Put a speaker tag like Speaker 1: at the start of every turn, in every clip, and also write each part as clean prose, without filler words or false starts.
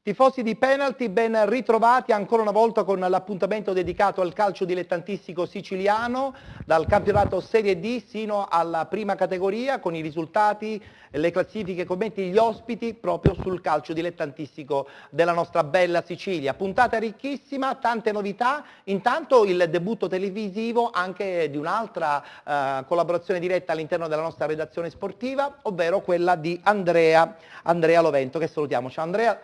Speaker 1: Tifosi di Penalty, ben ritrovati ancora una volta con l'appuntamento dedicato al calcio dilettantistico siciliano, dal campionato Serie D sino alla prima categoria, con i risultati, le classifiche, i commenti, gli ospiti proprio sul calcio dilettantistico della nostra bella Sicilia. Puntata ricchissima, tante novità, intanto il debutto televisivo anche di un'altra collaborazione diretta all'interno della nostra redazione sportiva, ovvero quella di Andrea Lovento, che salutiamo. Ciao Andrea.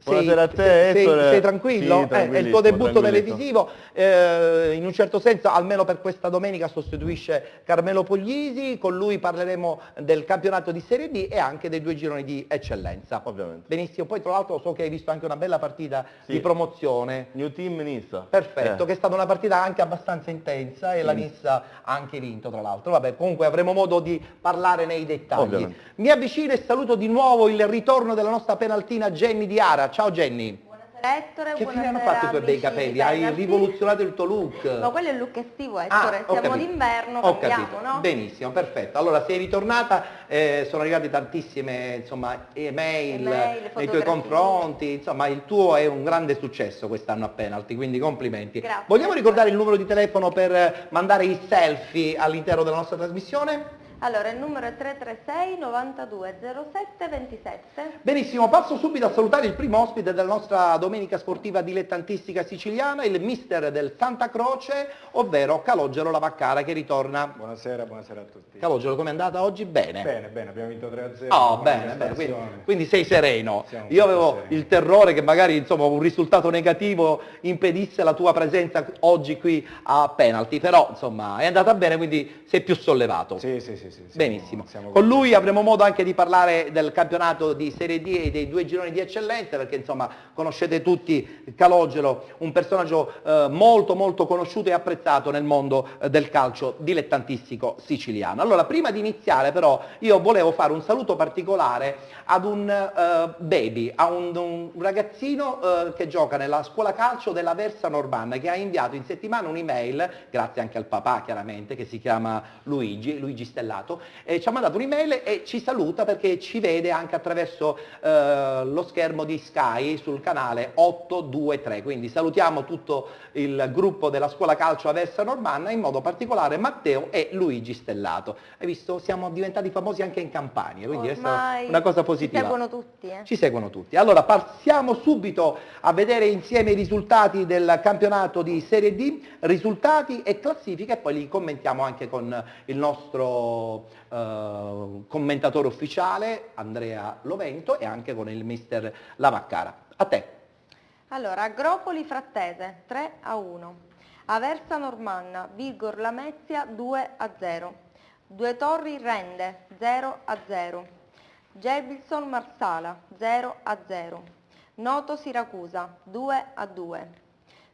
Speaker 2: Buonasera a te,
Speaker 1: sei tranquillo?
Speaker 2: Sì,
Speaker 1: È il tuo debutto televisivo, in un certo senso, almeno per questa domenica, sostituisce Carmelo Puglisi. Con lui parleremo del campionato di Serie D e anche dei 2 gironi di eccellenza.
Speaker 2: Ovviamente.
Speaker 1: Benissimo, poi tra l'altro so che hai visto anche una bella partita di promozione.
Speaker 2: New Team Nissa.
Speaker 1: Perfetto, che è stata una partita anche abbastanza intensa e la Nissa ha anche vinto tra l'altro. Vabbè, comunque avremo modo di parlare nei dettagli.
Speaker 2: Ovviamente.
Speaker 1: Mi avvicino e saluto di nuovo il ritorno della nostra penaltina Jenny Diara. Ciao Jenny.
Speaker 3: Buonasera Ettore,
Speaker 1: Che fine
Speaker 3: buonasera
Speaker 1: hanno fatto i tuoi bei capelli? Hai rivoluzionato il tuo look.
Speaker 3: Ma quello è il look estivo Ettore,
Speaker 1: ho
Speaker 3: siamo
Speaker 1: capito.
Speaker 3: d'inverno,
Speaker 1: Ho
Speaker 3: cambiamo,
Speaker 1: capito.
Speaker 3: no?
Speaker 1: Benissimo, perfetto. Allora sei ritornata, sono arrivate tantissime email nei tuoi
Speaker 3: fotografie.
Speaker 1: confronti, insomma il tuo è un grande successo quest'anno a Penalty, quindi complimenti.
Speaker 3: Grazie.
Speaker 1: Vogliamo ricordare il numero di telefono per mandare i selfie all'interno della nostra trasmissione?
Speaker 3: Allora, il numero è 336 92 07 27.
Speaker 1: Benissimo, passo subito a salutare il primo ospite della nostra domenica sportiva dilettantistica siciliana, il mister del Santa Croce, ovvero Calogero Lavaccara, che ritorna.
Speaker 4: Buonasera a tutti.
Speaker 1: Calogero, com'è andata oggi? Bene.
Speaker 4: Bene, abbiamo vinto 3-0.
Speaker 1: Oh, bene, quindi sei sereno. Io avevo il terrore che magari insomma, un risultato negativo impedisse la tua presenza oggi qui a Penalty, però insomma è andata bene, quindi sei più sollevato.
Speaker 4: Sì.
Speaker 1: Benissimo.
Speaker 4: Siamo
Speaker 1: Con lui avremo modo anche di parlare del campionato di Serie D e dei 2 gironi di eccellenza, perché insomma conoscete tutti Calogero, un personaggio molto conosciuto e apprezzato nel mondo del calcio dilettantistico siciliano. Allora, prima di iniziare però io volevo fare un saluto particolare ad un baby, a un ragazzino che gioca nella scuola calcio della Versa Normanna, che ha inviato in settimana un'email, grazie anche al papà chiaramente, che si chiama Luigi Stellato, ci ha mandato un'email e ci saluta perché ci vede anche attraverso lo schermo di Sky sul canale 823, quindi salutiamo tutto il gruppo della scuola calcio Aversa Normanna, in modo particolare Matteo e Luigi Stellato. Hai visto? Siamo diventati famosi anche in Campania, quindi
Speaker 3: Ormai
Speaker 1: è una cosa positiva.
Speaker 3: Ci seguono tutti,
Speaker 1: Ci seguono tutti. Allora passiamo subito a vedere insieme i risultati del campionato di Serie D, risultati e classifiche, e poi li commentiamo anche con il nostro commentatore ufficiale Andrea Lovento e anche con il mister Lavaccara. A te.
Speaker 3: Allora, Agropoli Frattese 3-1, Aversa Normanna, Vigor Lamezia 2-0, Due Torri Rende 0-0, Gebilson Marsala 0-0, Noto Siracusa 2-2,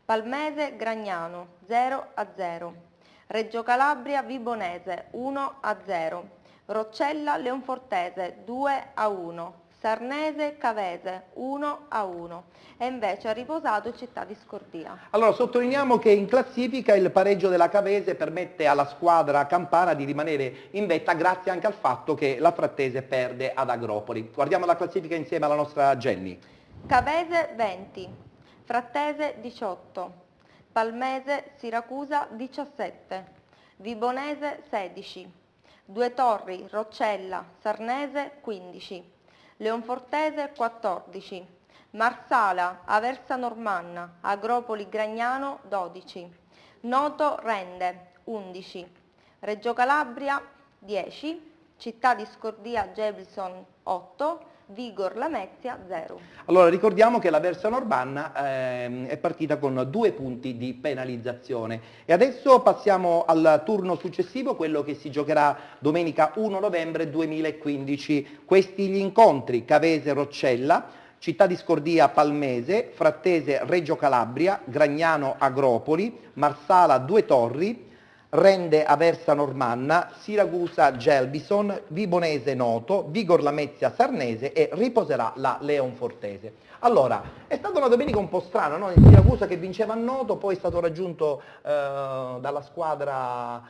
Speaker 3: Palmese Gragnano 0-0, Reggio Calabria Vibonese 1-0, Roccella Leonfortese 2-1, Sarnese Cavese 1-1 e invece ha riposato il Città di Scordia.
Speaker 1: Allora sottolineiamo che in classifica il pareggio della Cavese permette alla squadra campana di rimanere in vetta grazie anche al fatto che la Frattese perde ad Agropoli. Guardiamo la classifica insieme alla nostra Jenny.
Speaker 3: Cavese 20, Frattese 18, Palmese Siracusa 17, Vibonese 16, Due Torri Roccella Sarnese 15, Leonfortese 14, Marsala Aversa Normanna Agropoli Gragnano 12, Noto Rende 11, Reggio Calabria 10, Città di Scordia Gebilson 8, Vigor Lamezia 0.
Speaker 1: Allora ricordiamo che la Versa Normanna è partita con 2 punti di penalizzazione e adesso passiamo al turno successivo, quello che si giocherà domenica 1 novembre 2015. Questi gli incontri: Cavese Roccella, Città di Scordia Palmese, Frattese Reggio Calabria, Gragnano Agropoli, Marsala Due Torri, Rende Aversa Normanna, Siracusa Gelbison, Vibonese Noto, Vigor Lamezia Sarnese e riposerà la Leonfortese. Allora, è stata una domenica un po' strana, no? Il Siracusa che vinceva a Noto, poi è stato raggiunto dalla squadra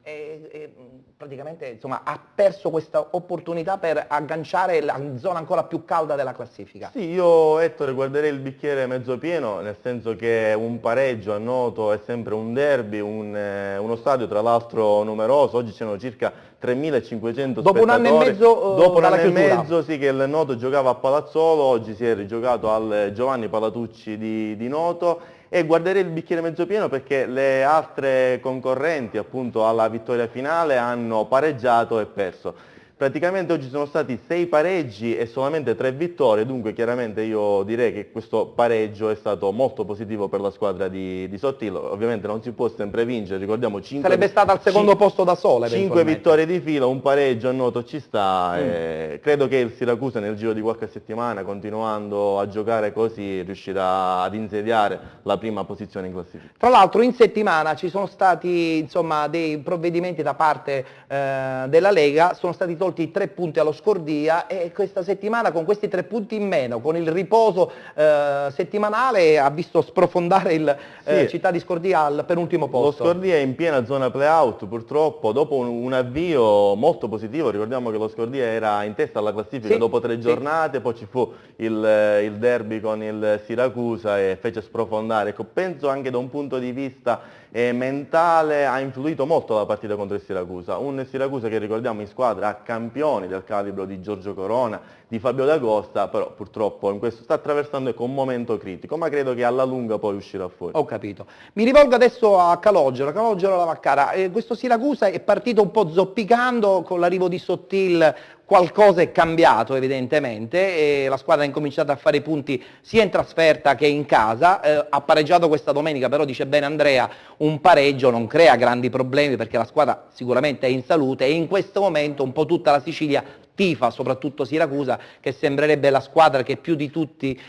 Speaker 1: e praticamente insomma, ha perso questa opportunità per agganciare la zona ancora più calda della classifica.
Speaker 2: Sì, io Ettore guarderei il bicchiere mezzo pieno, nel senso che un pareggio a Noto è sempre un derby, uno stadio tra l'altro numeroso, oggi c'erano circa 3.500
Speaker 1: Dopo un anno e
Speaker 2: spettatori.
Speaker 1: mezzo
Speaker 2: Dopo un
Speaker 1: dalla
Speaker 2: anno e
Speaker 1: chiusura.
Speaker 2: mezzo sì che il Noto giocava a Palazzolo, oggi si è rigiocato al Giovanni Palatucci di Noto, e guarderei il bicchiere mezzo pieno perché le altre concorrenti appunto alla vittoria finale hanno pareggiato e perso. Praticamente oggi sono stati 6 pareggi e solamente 3 vittorie, dunque chiaramente io direi che questo pareggio è stato molto positivo per la squadra di Sottillo. Ovviamente non si può sempre vincere, ricordiamo 5
Speaker 1: Sarebbe stata al secondo posto da sola
Speaker 2: 5
Speaker 1: eventualmente.
Speaker 2: vittorie di fila, un pareggio a Noto ci sta, e credo che il Siracusa nel giro di qualche settimana, continuando a giocare così, riuscirà ad insediare la prima posizione in classifica.
Speaker 1: Tra l'altro in settimana ci sono stati insomma, dei provvedimenti da parte della Lega, sono stati tolti 3 punti allo Scordia e questa settimana con questi 3 punti in meno, con il riposo settimanale, ha visto sprofondare il
Speaker 2: Sì.
Speaker 1: Città di Scordia al penultimo
Speaker 2: Lo
Speaker 1: posto.
Speaker 2: Scordia è in piena zona play-out, purtroppo, dopo un avvio molto positivo. Ricordiamo che lo Scordia era in testa alla classifica
Speaker 1: Sì,
Speaker 2: dopo 3
Speaker 1: sì.
Speaker 2: giornate, poi ci fu il derby con il Siracusa e fece sprofondare. Ecco, penso anche da un punto di vista mentale ha influito molto la partita contro il Siracusa, un Siracusa che ricordiamo in squadra ha campioni del calibro di Giorgio Corona, di Fabio D'Agosta, però purtroppo in questo sta attraversando ecco, un momento critico, ma credo che alla lunga poi uscirà fuori.
Speaker 1: Ho capito. Mi rivolgo adesso a Calogero La Vaccara. Questo Siracusa è partito un po' zoppicando, con l'arrivo di Sottil qualcosa è cambiato evidentemente, e la squadra ha incominciato a fare i punti sia in trasferta che in casa, ha pareggiato questa domenica, però dice bene Andrea, un pareggio non crea grandi problemi perché la squadra sicuramente è in salute e in questo momento un po' tutta la Sicilia tifa, soprattutto Siracusa, che sembrerebbe la squadra che più di tutti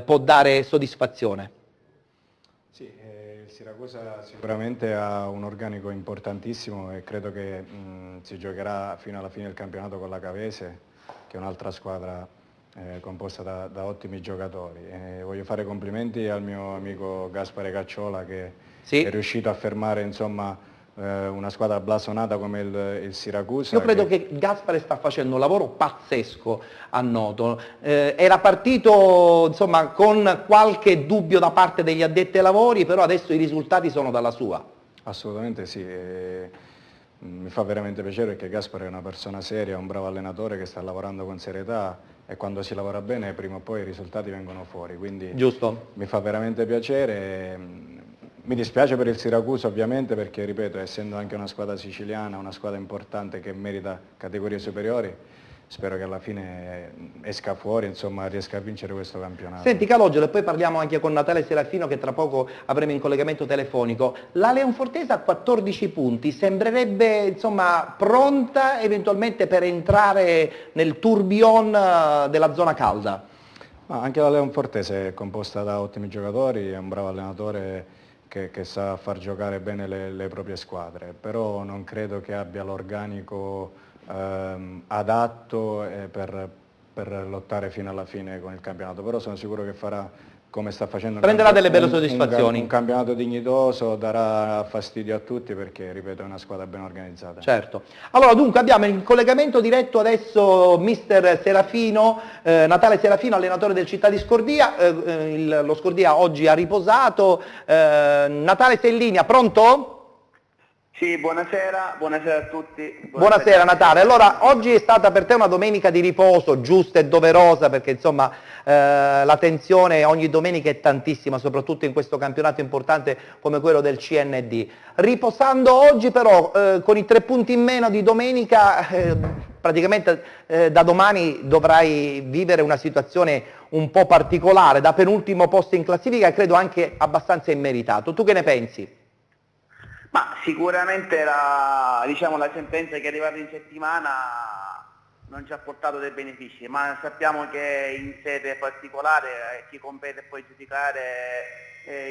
Speaker 1: può dare soddisfazione.
Speaker 4: Sì, il Siracusa sicuramente ha un organico importantissimo e credo che si giocherà fino alla fine del campionato con la Cavese, che è un'altra squadra composta da ottimi giocatori. Voglio fare complimenti al mio amico Gaspare Cacciola che
Speaker 1: Sì.
Speaker 4: è riuscito a fermare insomma, una squadra blasonata come il Siracusa.
Speaker 1: Io credo che Gaspare sta facendo un lavoro pazzesco a Noto. Era partito insomma, con qualche dubbio da parte degli addetti ai lavori, però adesso i risultati sono dalla sua.
Speaker 4: Assolutamente sì, mi fa veramente piacere perché Gaspare è una persona seria, un bravo allenatore che sta lavorando con serietà e quando si lavora bene prima o poi i risultati vengono fuori, quindi
Speaker 1: Giusto?
Speaker 4: mi fa veramente piacere. Mi dispiace per il Siracusa ovviamente perché, ripeto, essendo anche una squadra siciliana, una squadra importante che merita categorie superiori, spero che alla fine esca fuori, insomma, riesca a vincere questo campionato.
Speaker 1: Senti Calogero, e poi parliamo anche con Natale Serafino che tra poco avremo in collegamento telefonico. La Leonfortese ha 14 punti, sembrerebbe insomma pronta eventualmente per entrare nel tourbillon della zona calda.
Speaker 4: Ma anche la Leonfortese è composta da ottimi giocatori, è un bravo allenatore che sa far giocare bene le proprie squadre, però non credo che abbia l'organico adatto per lottare fino alla fine con il campionato, però sono sicuro che farà come sta facendo.
Speaker 1: Prenderà delle belle soddisfazioni.
Speaker 4: Un campionato dignitoso, darà fastidio a tutti perché, ripeto, è una squadra ben organizzata.
Speaker 1: Certo. Allora dunque abbiamo in collegamento diretto adesso mister Serafino, Natale Serafino, allenatore del Città di Scordia. Lo Scordia oggi ha riposato. Natale sei in linea, pronto?
Speaker 5: Sì, buonasera a tutti.
Speaker 1: Buonasera Natale, allora oggi è stata per te una domenica di riposo, giusta e doverosa perché insomma la tensione ogni domenica è tantissima, soprattutto in questo campionato importante come quello del CND. Riposando oggi però con i 3 punti in meno di domenica, praticamente da domani dovrai vivere una situazione un po' particolare, da penultimo posto in classifica e credo anche abbastanza immeritato. Tu che ne pensi?
Speaker 5: Ma sicuramente la sentenza che è arrivata in settimana non ci ha portato dei benefici, ma sappiamo che in sede particolare chi compete poi giudicare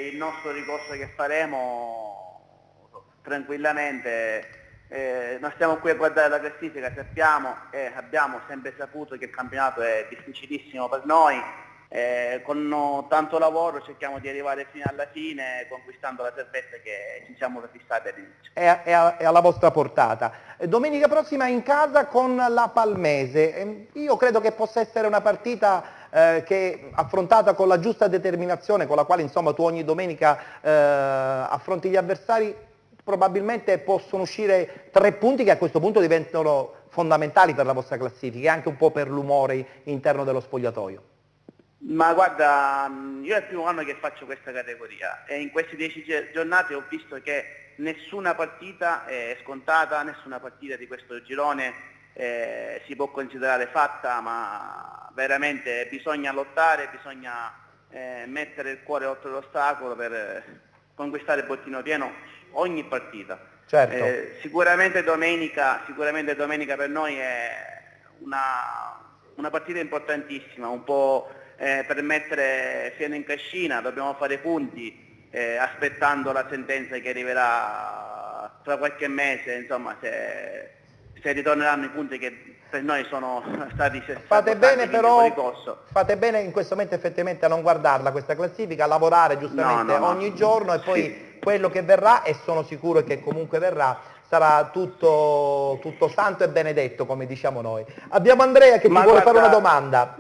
Speaker 5: il nostro ricorso che faremo tranquillamente. Non stiamo qui a guardare la classifica, sappiamo e abbiamo sempre saputo che il campionato è difficilissimo per noi, con tanto lavoro cerchiamo di arrivare fino alla fine conquistando la salvezza che ci siamo prefissati all'inizio.
Speaker 1: È alla vostra portata. Domenica prossima in casa con la Palmese. Io credo che possa essere una partita che affrontata con la giusta determinazione, con la quale insomma tu ogni domenica affronti gli avversari, probabilmente possono uscire 3 punti che a questo punto diventano fondamentali per la vostra classifica e anche un po' per l'umore interno dello spogliatoio.
Speaker 5: Ma guarda, io è il primo anno che faccio questa categoria e in queste 10 giornate ho visto che nessuna partita è scontata, nessuna partita di questo girone si può considerare fatta, ma veramente bisogna lottare, bisogna mettere il cuore oltre l'ostacolo per conquistare il bottino pieno ogni partita.
Speaker 1: Certo.
Speaker 5: Sicuramente domenica per noi è una partita importantissima, un po' per mettere fieno in cascina, dobbiamo fare punti aspettando la sentenza che arriverà tra qualche mese, insomma se ritorneranno i punti che per noi sono stati
Speaker 1: fate bene però
Speaker 5: ricorso.
Speaker 1: fate bene in questo momento effettivamente a non guardarla questa classifica, a lavorare giustamente ogni giorno e poi quello che verrà, e sono sicuro che comunque verrà, sarà tutto santo e benedetto, come diciamo noi. Abbiamo Andrea che ti vuole fare una domanda.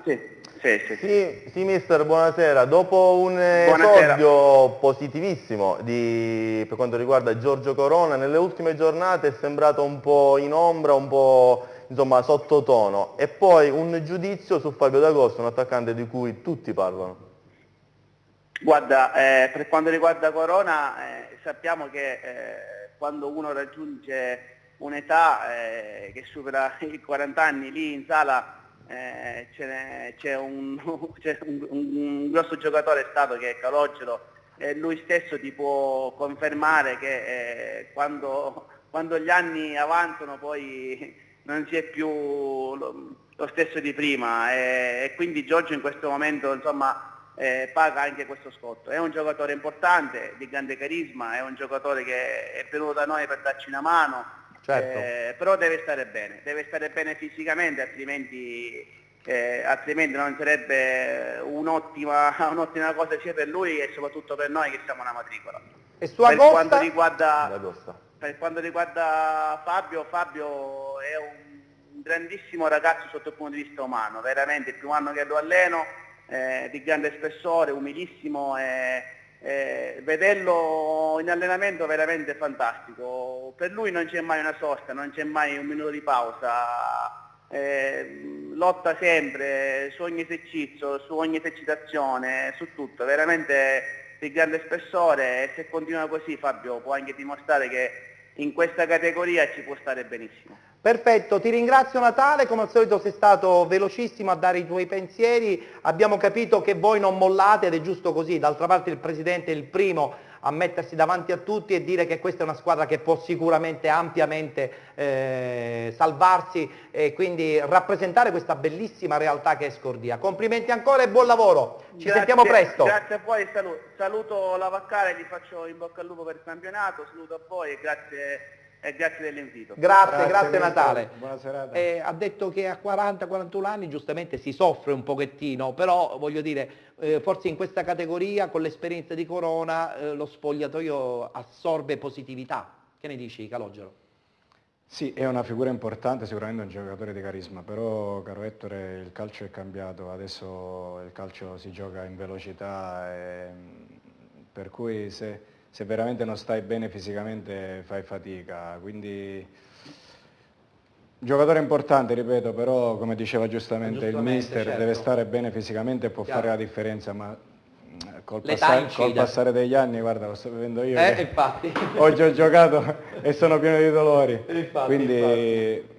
Speaker 2: Sì, mister, buonasera. Dopo un esordio positivissimo per quanto riguarda Giorgio Corona, nelle ultime giornate è sembrato un po' in ombra, un po' insomma sottotono, e poi un giudizio su Fabio D'Agosto, un attaccante di cui tutti parlano.
Speaker 5: Guarda, per quanto riguarda Corona, sappiamo che quando uno raggiunge un'età che supera i 40 anni, lì in sala c'è un grosso giocatore stato che è Calogero, e lui stesso ti può confermare che quando gli anni avanzano poi non si è più lo stesso di prima, e quindi Giorgio in questo momento insomma paga anche questo scotto. È un giocatore importante, di grande carisma, è un giocatore che è venuto da noi per darci una mano.
Speaker 1: Certo.
Speaker 5: Però deve stare bene fisicamente, altrimenti non sarebbe un'ottima cosa sia per lui e soprattutto per noi che siamo una matricola.
Speaker 1: E su Agosta?
Speaker 5: Per quanto riguarda Fabio è un grandissimo ragazzo sotto il punto di vista umano, veramente il primo anno che lo alleno, di grande spessore, umilissimo, vederlo in allenamento veramente fantastico. Per lui non c'è mai una sosta, non c'è mai un minuto di pausa, lotta sempre su ogni esercizio, su ogni esercitazione, su tutto, veramente di grande spessore, e se continua così Fabio può anche dimostrare che in questa categoria ci può stare benissimo.
Speaker 1: Perfetto, ti ringrazio Natale, come al solito sei stato velocissimo a dare i tuoi pensieri, abbiamo capito che voi non mollate ed è giusto così, d'altra parte il Presidente è il primo a mettersi davanti a tutti e dire che questa è una squadra che può sicuramente ampiamente salvarsi e quindi rappresentare questa bellissima realtà che è Scordia. Complimenti ancora e buon lavoro, ci sentiamo presto.
Speaker 5: Grazie a voi, saluto la Vaccare, gli faccio in bocca al lupo per il campionato, saluto a voi e grazie dell'invito.
Speaker 1: Grazie Natale.
Speaker 4: Buona serata.
Speaker 1: Ha detto che a 40-41 anni giustamente si soffre un pochettino, però voglio dire, forse in questa categoria con l'esperienza di Corona lo spogliatoio assorbe positività. Che ne dici Calogero?
Speaker 4: Sì, è una figura importante, sicuramente un giocatore di carisma, però caro Ettore il calcio è cambiato, adesso il calcio si gioca in velocità, per cui se veramente non stai bene fisicamente fai fatica, quindi giocatore importante, ripeto, però come diceva giustamente il mister,
Speaker 1: certo,
Speaker 4: deve stare bene fisicamente e può fare la differenza, ma col
Speaker 1: L'età
Speaker 4: passare degli anni, guarda, lo sto vivendo io,
Speaker 1: infatti.
Speaker 4: oggi ho giocato e sono pieno di dolori, quindi
Speaker 1: infatti.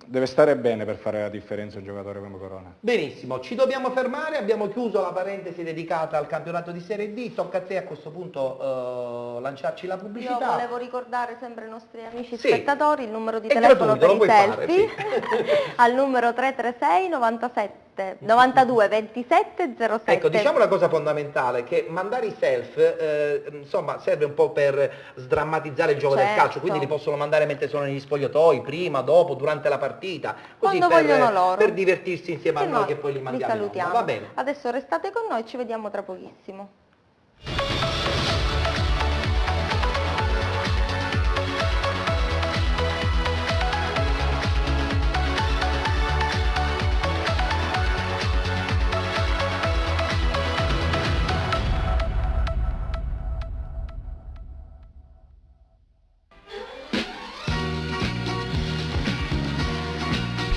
Speaker 4: deve stare bene per fare la differenza un giocatore come Corona.
Speaker 1: Benissimo, ci dobbiamo fermare, abbiamo chiuso la parentesi dedicata al campionato di Serie D, tocca a te a questo punto lanciarci la pubblicità.
Speaker 3: Io volevo ricordare sempre ai nostri amici spettatori il numero di
Speaker 1: È
Speaker 3: telefono
Speaker 1: gratuito,
Speaker 3: per
Speaker 1: lo
Speaker 3: i
Speaker 1: puoi fare,
Speaker 3: selfie al numero 336 97 07 92 27 07.
Speaker 1: Ecco, diciamo una cosa fondamentale, che mandare i self, insomma, serve un po' per sdrammatizzare il gioco del
Speaker 3: Certo.
Speaker 1: calcio, quindi li possono mandare mentre sono negli spogliatoi, prima, dopo, durante la partita, così
Speaker 3: Quando vogliono loro.
Speaker 1: per divertirsi insieme a
Speaker 3: E
Speaker 1: noi che poi li mandiamo in onda.
Speaker 3: salutiamo.
Speaker 1: Va bene.
Speaker 3: Adesso restate con noi, ci vediamo tra pochissimo.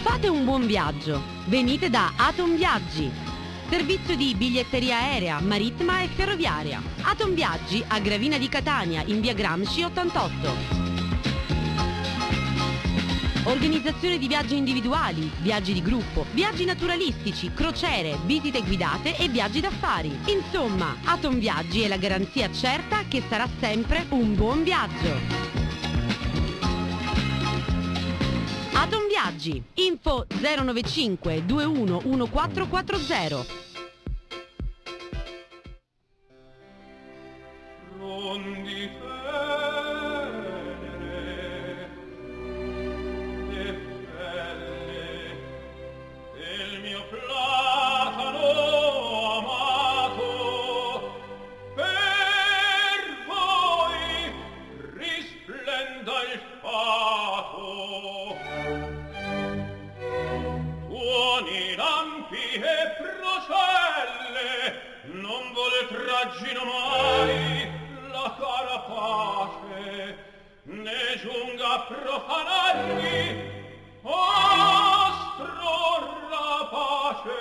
Speaker 6: Fate un buon viaggio. Venite da Atom Viaggi. Servizio di biglietteria aerea, marittima e ferroviaria. Atom Viaggi a Gravina di Catania in via Gramsci 88. Organizzazione di viaggi individuali, viaggi di gruppo, viaggi naturalistici, crociere, visite guidate e viaggi d'affari. Insomma, Atom Viaggi è la garanzia certa che sarà sempre un buon viaggio. Atom Viaggi, info 095 21 1440.
Speaker 7: Rondi e belle del mio platano amato, per voi risplenda il fato. Tuoni lampi e procelle non voltraggino mai la cara pace, ne giunga a profanarmi astro rapace.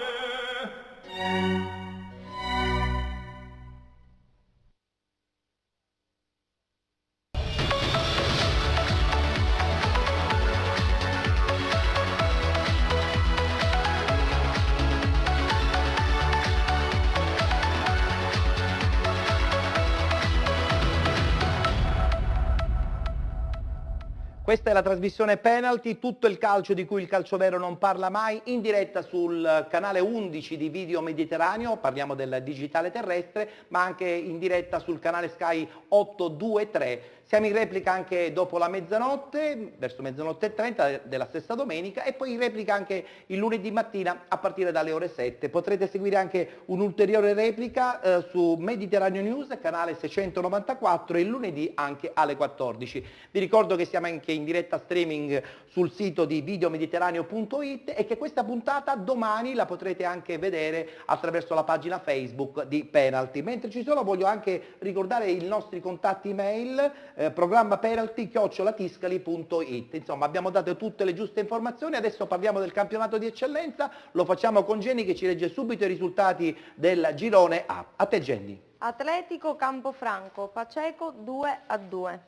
Speaker 1: Questa è la trasmissione Penalty, tutto il calcio di cui il calcio vero non parla mai, in diretta sul canale 11 di Video Mediterraneo, parliamo del digitale terrestre, ma anche in diretta sul canale Sky 823. Siamo in replica anche dopo la mezzanotte, verso mezzanotte e 30 della stessa domenica, e poi in replica anche il lunedì mattina a partire dalle ore 7. Potrete seguire anche un'ulteriore replica su Mediterraneo News, canale 694, e il lunedì anche alle 14. Vi ricordo che siamo anche in diretta streaming sul sito di videomediterraneo.it e che questa puntata domani la potrete anche vedere attraverso la pagina Facebook di Penalty. Mentre ci sono, voglio anche ricordare i nostri contatti email, programma penalty@tiscali.it. Insomma, abbiamo dato tutte le giuste informazioni. Adesso parliamo del campionato di eccellenza, lo facciamo con Jenny che ci legge subito i risultati del girone A. A te Jenny.
Speaker 3: Atletico Campofranco, Paceco 2-2.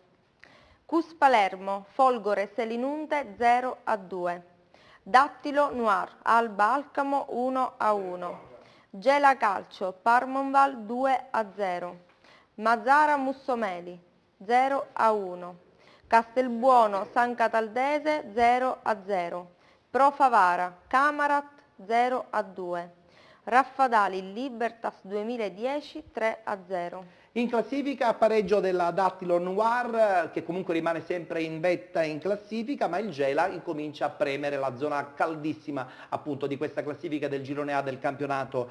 Speaker 3: Cus Palermo, Folgore Selinunte 0-2. Dattilo Noir, Alba Alcamo 1-1. Gela Calcio, Parmonval 2-0. Mazzara Mussomeli 0-1. Castelbuono San Cataldese 0-0. Pro Favara, Camarat 0-2. Raffadali Libertas 2010 3-0.
Speaker 1: In classifica pareggio della Dattilo Noir che comunque rimane sempre in vetta in classifica, ma il Gela incomincia a premere la zona caldissima appunto di questa classifica del girone A del campionato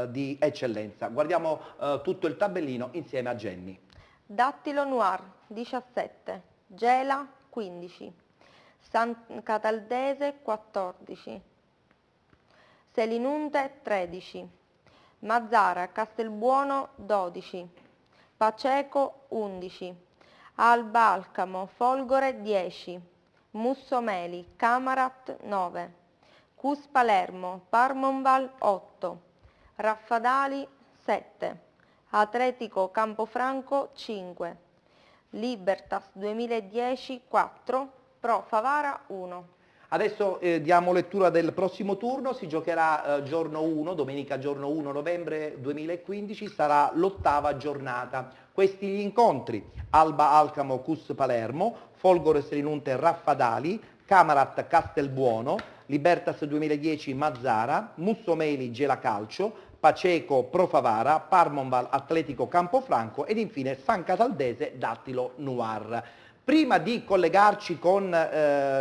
Speaker 1: di eccellenza. Guardiamo tutto il tabellino insieme a Jenny.
Speaker 3: Dattilo Noir 17, Gela 15, San Cataldese 14, Selinunte 13, Mazzara Castelbuono 12, Paceco 11, Alba Alcamo Folgore 10, Mussomeli Camarat 9, Cus Palermo Parmonval 8, Raffadali 7, Atletico Campofranco 5, Libertas 2010 4, Pro Favara 1.
Speaker 1: Adesso diamo lettura del prossimo turno, si giocherà giorno 1, domenica giorno 1 novembre 2015, sarà l'8ª giornata. Questi gli incontri: Alba Alcamo Cus Palermo, Folgore Selinunte Raffadali, Camarat Castelbuono, Libertas 2010 Mazzara, Mussomeli Gela Calcio, Paceco Pro Favara, Parmonval Atletico Campofranco ed infine San Cataldese Dattilo Noir. Prima di collegarci con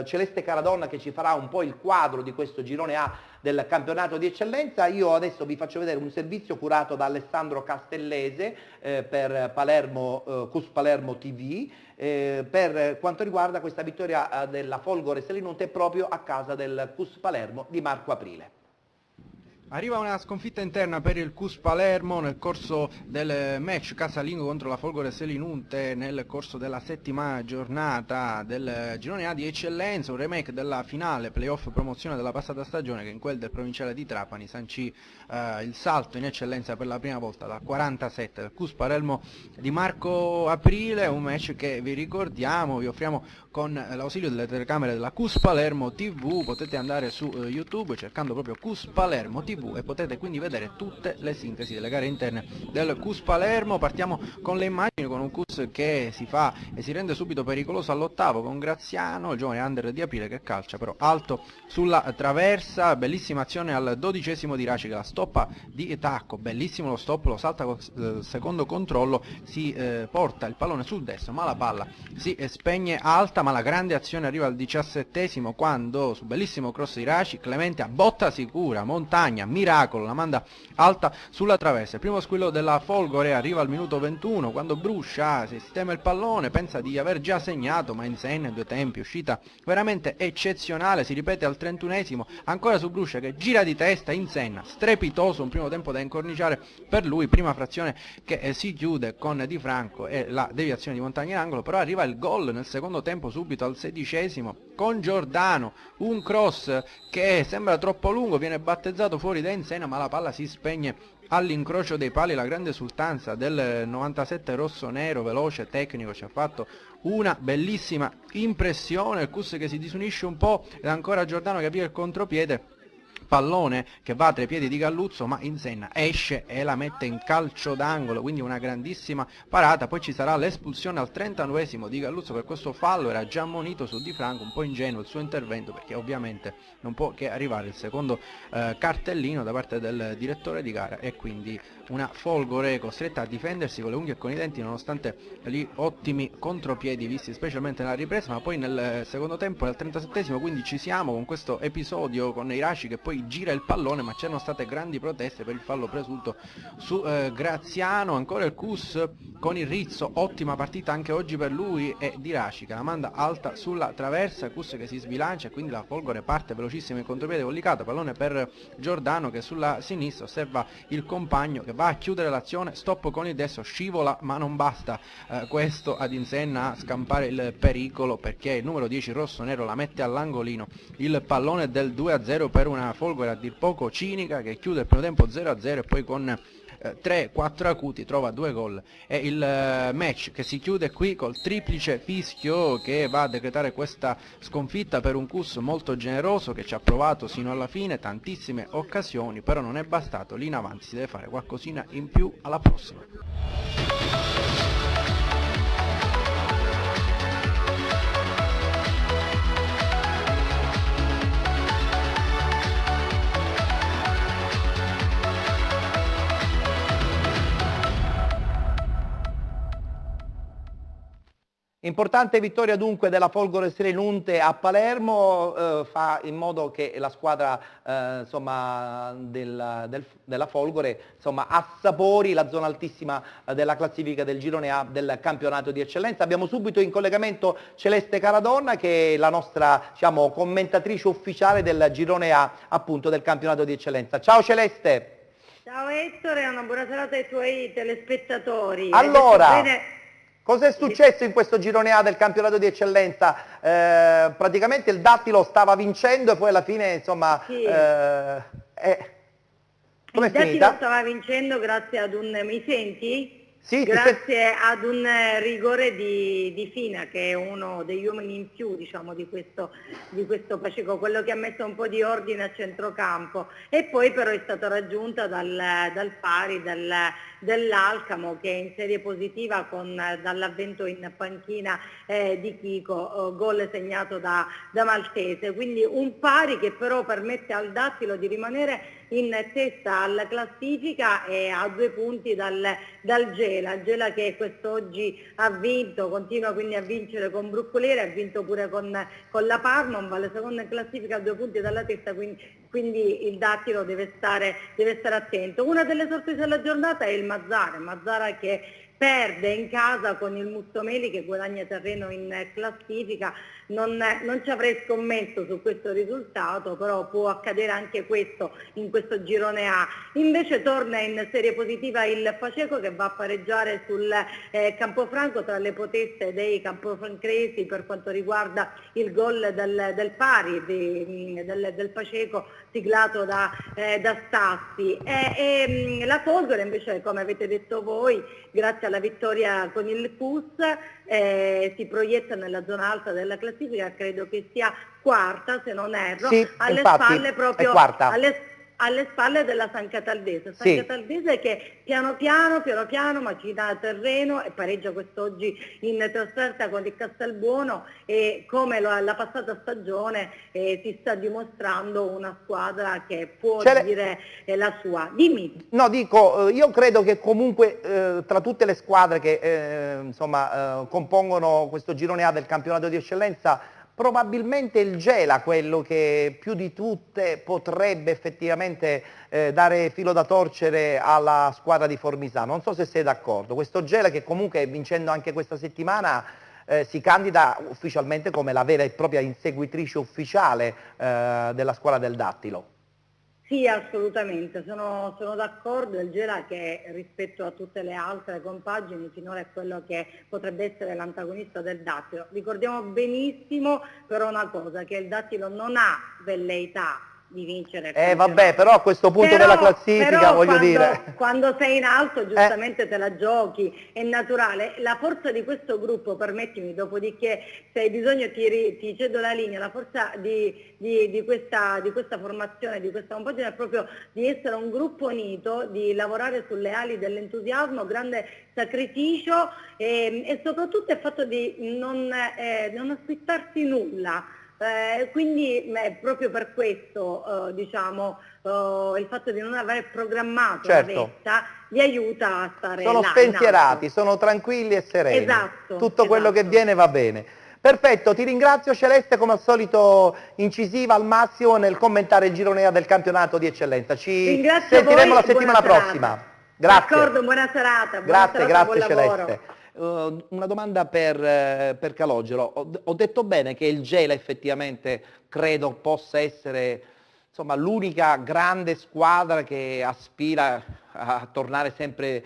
Speaker 1: Celeste Caradonna che ci farà un po' il quadro di questo girone A del campionato di eccellenza, io adesso vi faccio vedere un servizio curato da Alessandro Castellese per Palermo, CUS Palermo TV, per quanto riguarda questa vittoria della Folgore Selinunte proprio a casa del CUS Palermo di Marco Aprile.
Speaker 8: Arriva una sconfitta interna per il CUS Palermo nel corso del match casalingo contro la Folgore Selinunte nel corso della settima giornata del girone A di eccellenza, un remake della finale playoff promozione della passata stagione che in quel del provinciale di Trapani sancì il salto in eccellenza per la prima volta da 47 del CUS Palermo di Marco Aprile, un match che vi ricordiamo, vi offriamo con l'ausilio delle telecamere della CUS Palermo TV, potete andare su YouTube cercando proprio CUS Palermo TV e potete quindi vedere tutte le sintesi delle gare interne del CUS Palermo. Partiamo con le immagini, con un CUS che si fa e si rende subito pericoloso all'ottavo con Graziano, il giovane under di Aprile che calcia però alto sulla traversa, bellissima azione al 12° di Raci che la stoppa di tacco, bellissimo lo stop, lo salta col secondo controllo, si porta il pallone sul destro ma la palla si spegne alta, ma la grande azione arriva al 17° quando su bellissimo cross di Raci Clemente a botta sicura, montagna, miracolo, la manda alta sulla traversa. Il primo squillo della Folgore arriva al minuto 21 quando Bruscia sistema il pallone, pensa di aver già segnato ma insegna in due tempi, uscita veramente eccezionale, si ripete al 31°, ancora su Bruscia che gira di testa, insenna, strepitoso, un primo tempo da incorniciare per lui, prima frazione che si chiude con Di Franco e la deviazione di Montagna in angolo, però arriva il gol nel secondo tempo subito al 16° con Giordano, un cross che sembra troppo lungo, viene battezzato fuori da Insena ma la palla si spegne all'incrocio dei pali. La grande esultanza del 97 rosso-nero, veloce, tecnico, ci ha fatto una bellissima impressione, il CUS che si disunisce un po' ed ancora Giordano che avvia il contropiede, pallone che va tra i piedi di Galluzzo ma Insenna esce e la mette in calcio d'angolo, quindi una grandissima parata. Poi ci sarà l'espulsione al 39° di Galluzzo per questo fallo, era già ammonito su Di Franco, un po' ingenuo il suo intervento perché ovviamente non può che arrivare il secondo cartellino da parte del direttore di gara e quindi una Folgore costretta a difendersi con le unghie e con i denti nonostante gli ottimi contropiedi visti specialmente nella ripresa, ma poi nel secondo tempo, nel 37°, quindi ci siamo con questo episodio con Iraci che poi gira il pallone ma c'erano state grandi proteste per il fallo presunto su Graziano. Ancora il CUS con il Rizzo, ottima partita anche oggi per lui e Di Raci che la manda alta sulla traversa, CUS che si sbilancia e quindi la Folgore parte velocissimo in contropiede con Licata, pallone per Giordano che sulla sinistra osserva il compagno che va a chiudere l'azione, stop con il destro, scivola ma non basta questo ad Insenna a scampare il pericolo perché il numero 10 rosso-nero la mette all'angolino, il pallone del 2-0 per una Folgore a dir poco cinica che chiude il primo tempo 0-0 e poi con 3-4 acuti trova 2 gol e il match che si chiude qui col triplice fischio che va a decretare questa sconfitta per un CUS molto generoso che ci ha provato sino alla fine, tantissime occasioni, però non è bastato, lì in avanti si deve fare qualcosina in più alla prossima.
Speaker 1: Importante vittoria dunque della Folgore Selinunte a Palermo, fa in modo che la squadra insomma, della Folgore insomma, assapori la zona altissima della classifica del girone A del campionato di eccellenza. Abbiamo subito in collegamento Celeste Caradonna che è la nostra diciamo, commentatrice ufficiale del girone A appunto del campionato di eccellenza. Ciao Celeste!
Speaker 9: Ciao Ettore, una buona serata ai tuoi telespettatori.
Speaker 1: Allora, cos'è successo in questo girone A del campionato di eccellenza? Praticamente il Dattilo stava vincendo e poi alla fine, insomma,
Speaker 9: sì.
Speaker 1: Com'è
Speaker 9: il Dattilo
Speaker 1: finita?
Speaker 9: stava vincendo grazie ad un... Mi senti?
Speaker 1: Sì,
Speaker 9: grazie ad un rigore di Fina, che è uno degli uomini in più, diciamo, di questo Pacheco, quello che ha messo un po' di ordine a centrocampo, e poi però è stata raggiunta dal pari dell'Alcamo, che è in serie positiva dall'avvento in panchina di Chico, gol segnato da Maltese, quindi un pari che però permette al Dattilo di rimanere in testa alla classifica e a 2 punti dal Gela che quest'oggi ha vinto, continua quindi a vincere con Bruccolere, ha vinto pure con la Parma, va alla seconda in classifica a 2 punti dalla testa, quindi il Dattilo deve stare attento. Una delle sorprese della giornata è il Mazzara che perde in casa con il Mustomeli, che guadagna terreno in classifica. Non ci avrei scommesso su questo risultato, però può accadere anche questo in questo girone A. Invece torna in serie positiva il Pacheco, che va a pareggiare sul Campofranco, tra le poteste dei campofrancesi per quanto riguarda il gol del pari del Pacheco, siglato da Stassi. La Folgore invece, come avete detto voi, grazie alla vittoria con il CUS, si proietta nella zona alta della classifica, credo che sia quarta se non erro,
Speaker 1: sì,
Speaker 9: alle
Speaker 1: infatti,
Speaker 9: spalle proprio
Speaker 1: è quarta.
Speaker 9: alle spalle della San Cataldese.
Speaker 1: Sì.
Speaker 9: Cataldese che piano piano macina terreno e pareggia quest'oggi in trasferta con il Castelbuono, e come la passata stagione si sta dimostrando una squadra che può dire la sua. Dimmi.
Speaker 1: No, dico, io credo che comunque tra tutte le squadre che compongono questo girone A del campionato di eccellenza, probabilmente il Gela, quello che più di tutte potrebbe effettivamente dare filo da torcere alla squadra di Formisano. Non so se sei d'accordo. Questo Gela, che comunque vincendo anche questa settimana si candida ufficialmente come la vera e propria inseguitrice ufficiale della squadra del Dattilo.
Speaker 9: Sì, assolutamente, sono d'accordo. Il Gela, che rispetto a tutte le altre compagini finora è quello che potrebbe essere l'antagonista del Dattilo. Ricordiamo benissimo però una cosa, che il Dattilo non ha velleità di vincere il campionato.
Speaker 1: Vabbè, però a questo punto della classifica voglio dire...
Speaker 9: Quando sei in alto giustamente te la giochi, è naturale. La forza di questo gruppo, permettimi, dopodiché se hai bisogno ti cedo la linea, la forza di questa formazione, di questa compagine, è proprio di essere un gruppo unito, di lavorare sulle ali dell'entusiasmo, grande sacrificio e soprattutto il fatto di non aspettarsi nulla. Quindi proprio per questo il fatto di non aver programmato la vetta vi aiuta a stare
Speaker 1: sono
Speaker 9: là,
Speaker 1: spensierati, sono tranquilli e sereni, tutto quello che viene va bene. Perfetto, ti ringrazio Celeste, come al solito incisiva al massimo nel commentare il girone A del campionato di eccellenza. Ci sentiremo la settimana prossima. Grazie.
Speaker 9: D'accordo, buona serata.
Speaker 1: Grazie Celeste. Una domanda per Calogero. Ho detto bene che il Gela effettivamente credo possa essere l'unica grande squadra che aspira a tornare sempre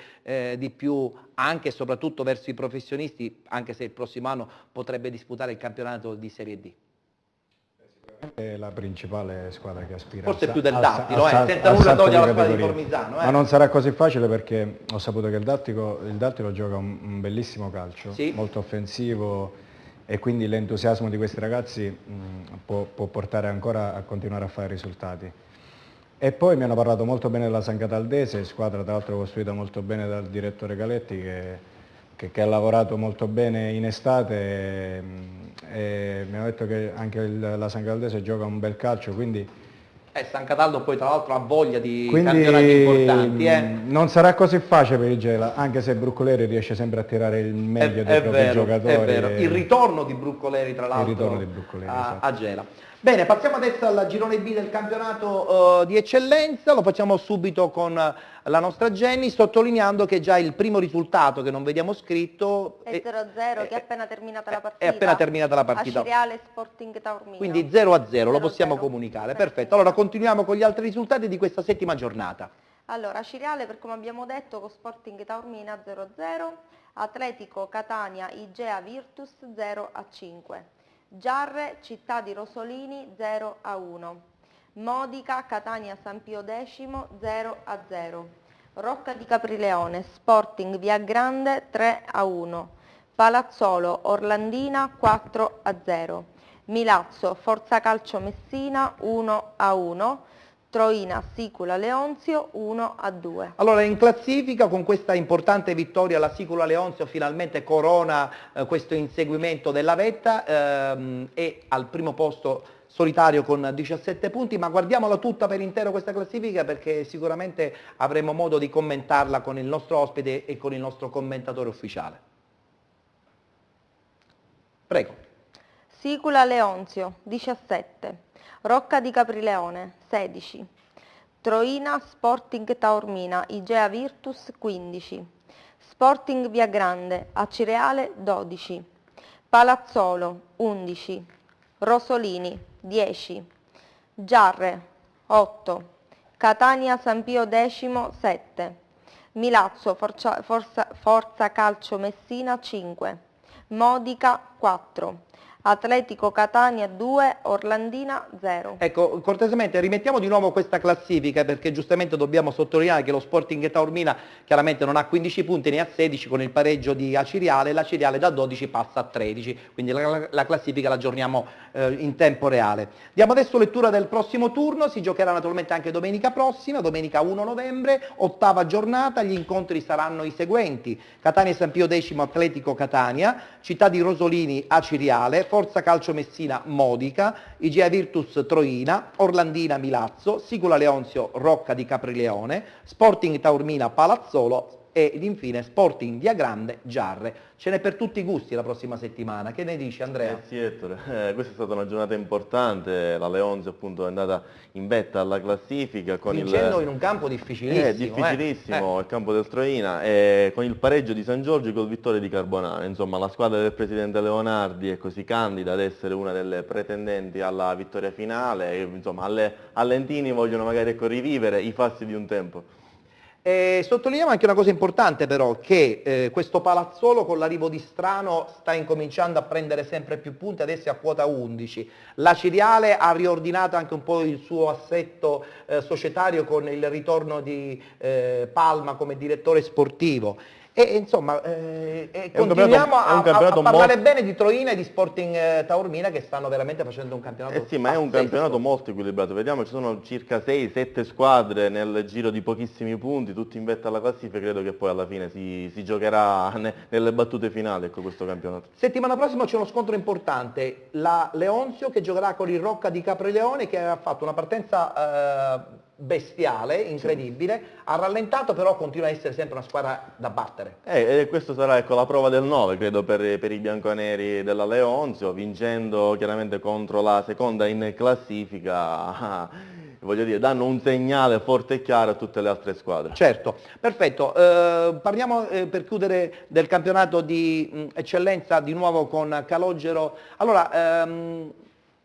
Speaker 1: di più anche e soprattutto verso i professionisti, anche se il prossimo anno potrebbe disputare il campionato di Serie D.
Speaker 4: È la principale squadra che aspira.
Speaker 1: Forse più del Dattilo, senza nulla togliere alla squadra di Formisano.
Speaker 4: Ma non sarà così facile, perché ho saputo che il Dattilo gioca un bellissimo calcio, molto offensivo, e quindi l'entusiasmo di questi ragazzi può portare ancora a continuare a fare risultati. E poi mi hanno parlato molto bene della San Cataldese, squadra tra l'altro costruita molto bene dal direttore Galetti, che ha lavorato molto bene in estate, e mi hanno detto che anche la San Cataldese gioca un bel calcio, quindi...
Speaker 1: San Cataldo poi tra l'altro ha voglia di campionati importanti.
Speaker 4: Non sarà così facile per il Gela, anche se Bruccoleri riesce sempre a tirare il meglio dei propri giocatori.
Speaker 1: È vero, il ritorno di Bruccoleri tra l'altro a Gela. Bene, passiamo adesso al girone B del campionato di eccellenza, lo facciamo subito con la nostra Jenny, sottolineando che già il primo risultato che non vediamo scritto
Speaker 3: è 0-0, che è appena terminata la partita.
Speaker 1: È appena terminata la partita.
Speaker 3: A Ciriale Sporting Taormina.
Speaker 1: Quindi 0-0, lo possiamo comunicare. Perfetto, allora continuiamo con gli altri risultati di questa settima giornata.
Speaker 3: Allora, Ciriale, per come abbiamo detto, con Sporting Taormina 0-0, Atletico Catania Igea Virtus 0-5. Giarre Città di Rosolini 0-1, Modica Catania San Pio X 0-0, Rocca di Caprileone, Sporting Via Grande 3-1, Palazzolo Orlandina 4-0, Milazzo Forza Calcio Messina 1-1, Troina Sicula Leonzio 1-2.
Speaker 1: Allora in classifica con questa importante vittoria la Sicula Leonzio finalmente corona questo inseguimento della vetta e al primo posto solitario con 17 punti, ma guardiamola tutta per intero questa classifica perché sicuramente avremo modo di commentarla con il nostro ospite e con il nostro commentatore ufficiale. Prego.
Speaker 3: Sicula Leonzio 17, Rocca di Caprileone 16, Troina Sporting Taormina Igea Virtus 15, Sporting Via Grande Acireale 12, Palazzolo 11, Rosolini 10, Giarre 8, Catania San Pio X 7, Milazzo Forza Calcio Messina 5, Modica 4, Atletico Catania 2, Orlandina 0.
Speaker 1: Ecco, cortesemente rimettiamo di nuovo questa classifica perché giustamente dobbiamo sottolineare che lo Sporting Taormina chiaramente non ha 15 punti ne ha 16 con il pareggio di Aciriale, l'Aciriale da 12 passa a 13, quindi la classifica la aggiorniamo in tempo reale. Diamo adesso lettura del prossimo turno, si giocherà naturalmente anche domenica prossima, domenica 1 novembre, ottava giornata, gli incontri saranno i seguenti: Catania San Pio X Atletico Catania, Città di Rosolini Aciriale, Forza Calcio Messina Modica, Igea Virtus Troina, Orlandina Milazzo, Sicula Leonzio Rocca di Caprileone, Sporting Taormina Palazzolo ed infine Sporting Via Grande Giarre. Ce n'è per tutti i gusti la prossima settimana, che ne dici Andrea?
Speaker 2: Sì Ettore, questa è stata una giornata importante, la Leonzio appunto è andata in vetta alla classifica con
Speaker 1: vincendo in un campo difficilissimo.
Speaker 2: Difficilissimo, il campo del Troina, con il pareggio di San Giorgio col vittoria di Carbonara. Insomma la squadra del presidente Leonardi è così candida ad essere una delle pretendenti alla vittoria finale, insomma alle Allentini vogliono magari rivivere i fasti di un tempo.
Speaker 1: Sottolineiamo anche una cosa importante però, che questo Palazzolo con l'arrivo di Strano sta incominciando a prendere sempre più punti, adesso è a quota 11. La Ciriale ha riordinato anche un po' il suo assetto societario con il ritorno di Palma come direttore sportivo. E insomma continuiamo a parlare bene di Troina e di Sporting Taormina che stanno veramente facendo un campionato
Speaker 2: sì, ma è un campionato molto equilibrato, vediamo, ci sono circa 6-7 squadre nel giro di pochissimi punti, tutti in vetta alla classifica, credo che poi alla fine si giocherà nelle battute finali, ecco, questo campionato.
Speaker 1: Settimana prossima c'è uno scontro importante, la Leonzio che giocherà con il Rocca di Caprileone che ha fatto una partenza bestiale, incredibile, ha rallentato però continua a essere sempre una squadra da battere.
Speaker 2: E questo sarà ecco, la prova del 9 credo per i bianconeri della Leonzio, vincendo chiaramente contro la seconda in classifica, voglio dire, danno un segnale forte e chiaro a tutte le altre squadre.
Speaker 1: Certo, perfetto, parliamo per chiudere del campionato di eccellenza di nuovo con Calogero. Allora,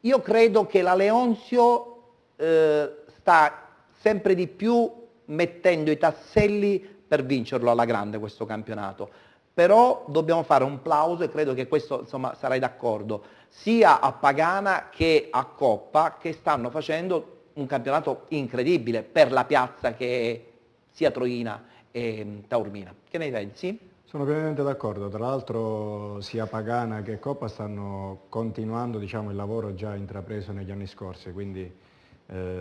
Speaker 1: io credo che la Leonzio sta sempre di più mettendo i tasselli per vincerlo alla grande questo campionato, però dobbiamo fare un plauso e credo che questo insomma sarai d'accordo, sia a Pagana che a Coppa che stanno facendo un campionato incredibile per la piazza che è sia Troina e Taormina. Che ne pensi?
Speaker 4: Sono pienamente d'accordo, tra l'altro sia Pagana che Coppa stanno continuando diciamo, il lavoro già intrapreso negli anni scorsi, quindi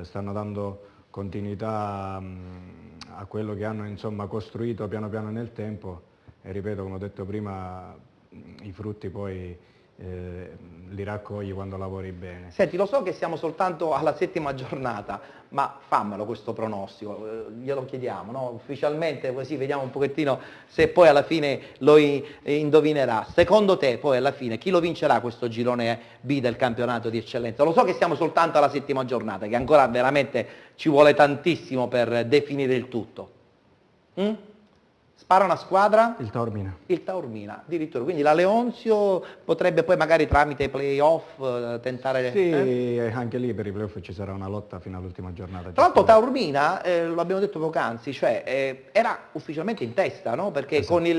Speaker 4: stanno dando continuità a quello che hanno insomma, costruito piano piano nel tempo e ripeto, come ho detto prima, i frutti poi li raccogli quando lavori bene.
Speaker 1: Senti, lo so che siamo soltanto alla settima giornata, ma fammelo questo pronostico, glielo chiediamo, no? Ufficialmente, così vediamo un pochettino se poi alla fine lo indovinerà. Secondo te poi alla fine chi lo vincerà questo girone B del campionato di eccellenza? Lo so che siamo soltanto alla settima giornata, che ancora veramente ci vuole tantissimo per definire il tutto. Spara una squadra?
Speaker 4: Il Taormina.
Speaker 1: Il Taormina, addirittura. Quindi la Leonzio potrebbe poi magari tramite i play-off tentare...
Speaker 4: Sì, anche lì per i playoff ci sarà una lotta fino all'ultima giornata.
Speaker 1: Tra l'altro Taormina, lo abbiamo detto poc'anzi, cioè era ufficialmente in testa, no? Perché
Speaker 4: Esatto.
Speaker 1: con i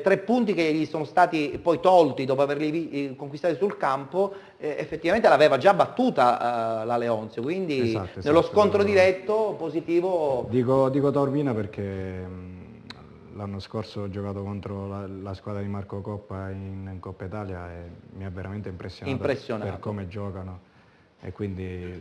Speaker 1: 3 punti che gli sono stati poi tolti dopo averli conquistati sul campo, effettivamente l'aveva già battuta la Leonzio, quindi
Speaker 4: Esatto,
Speaker 1: nello
Speaker 4: esatto.
Speaker 1: scontro diretto positivo...
Speaker 4: Dico Taormina perché l'anno scorso ho giocato contro la squadra di Marco Coppa in Coppa Italia e mi ha veramente impressionato per come giocano e quindi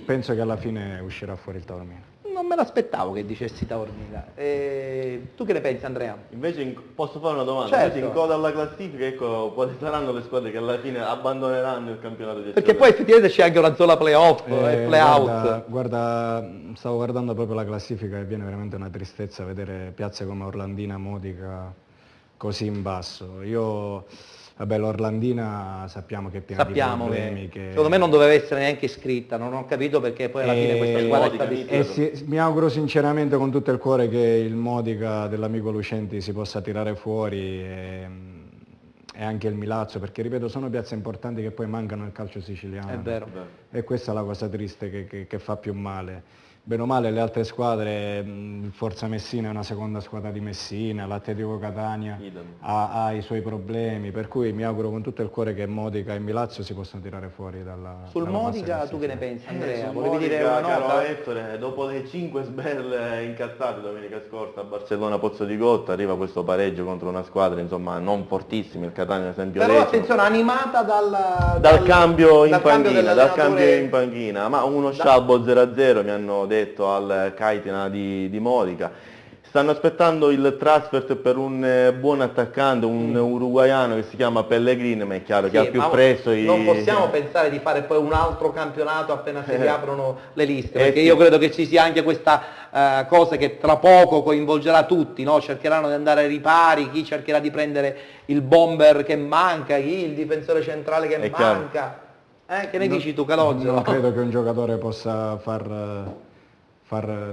Speaker 4: penso che alla fine uscirà fuori il Taormina.
Speaker 1: Non me l'aspettavo che dicessi Taormina. Tu che ne pensi, Andrea?
Speaker 2: Invece posso fare una domanda?
Speaker 1: Certo.
Speaker 2: Invece in coda alla classifica, ecco, quali saranno le squadre che alla fine abbandoneranno il campionato di
Speaker 1: Perché poi effettivamente c'è anche una zona playoff e play-out.
Speaker 4: Guarda, stavo guardando proprio la classifica e viene veramente una tristezza vedere piazze come Orlandina, Modica così in basso. Vabbè, l'Orlandina sappiamo che è piena di problemi.
Speaker 1: Secondo me non doveva essere neanche iscritta, non ho capito perché poi alla fine questa squadra è stata iscritta.
Speaker 4: Mi auguro sinceramente con tutto il cuore che il Modica dell'amico Lucenti si possa tirare fuori e anche il Milazzo, perché ripeto sono piazze importanti che poi mancano nel calcio siciliano.
Speaker 1: È vero.
Speaker 4: E questa è la cosa triste che fa più male. Bene o male le altre squadre, il Forza Messina è una seconda squadra di Messina, l'Atletico Catania ha i suoi problemi, per cui mi auguro con tutto il cuore che Modica e Milazzo si possano tirare fuori dalla
Speaker 1: Sul
Speaker 4: dalla
Speaker 1: Modica
Speaker 4: bassa
Speaker 1: tu che ne pensi, Andrea?
Speaker 2: Sul
Speaker 1: Volevi
Speaker 2: Modica,
Speaker 1: dire una
Speaker 2: caro
Speaker 1: nota?
Speaker 2: Ettore, dopo le 5 sberle incazzate domenica scorsa a Barcellona Pozzo di Gotto arriva questo pareggio contro una squadra insomma non fortissima, il Catania ad esempio.
Speaker 1: Però attenzione, animata
Speaker 2: dal cambio in
Speaker 1: dell'allenatore.
Speaker 2: panchina, ma uno scialbo 0-0 mi hanno detto al Caetena di Modica. Stanno aspettando il transfer per un buon attaccante, un uruguaiano che si chiama Pellegrini, ma è chiaro che al più presto...
Speaker 1: Non possiamo pensare di fare poi un altro campionato appena si riaprono le liste, perché io credo che ci sia anche questa cosa che tra poco coinvolgerà tutti, no? Cercheranno di andare ai ripari, chi cercherà di prendere il bomber che manca, chi il difensore centrale che manca. Che ne dici tu, Calogero?
Speaker 4: Non credo che un giocatore possa far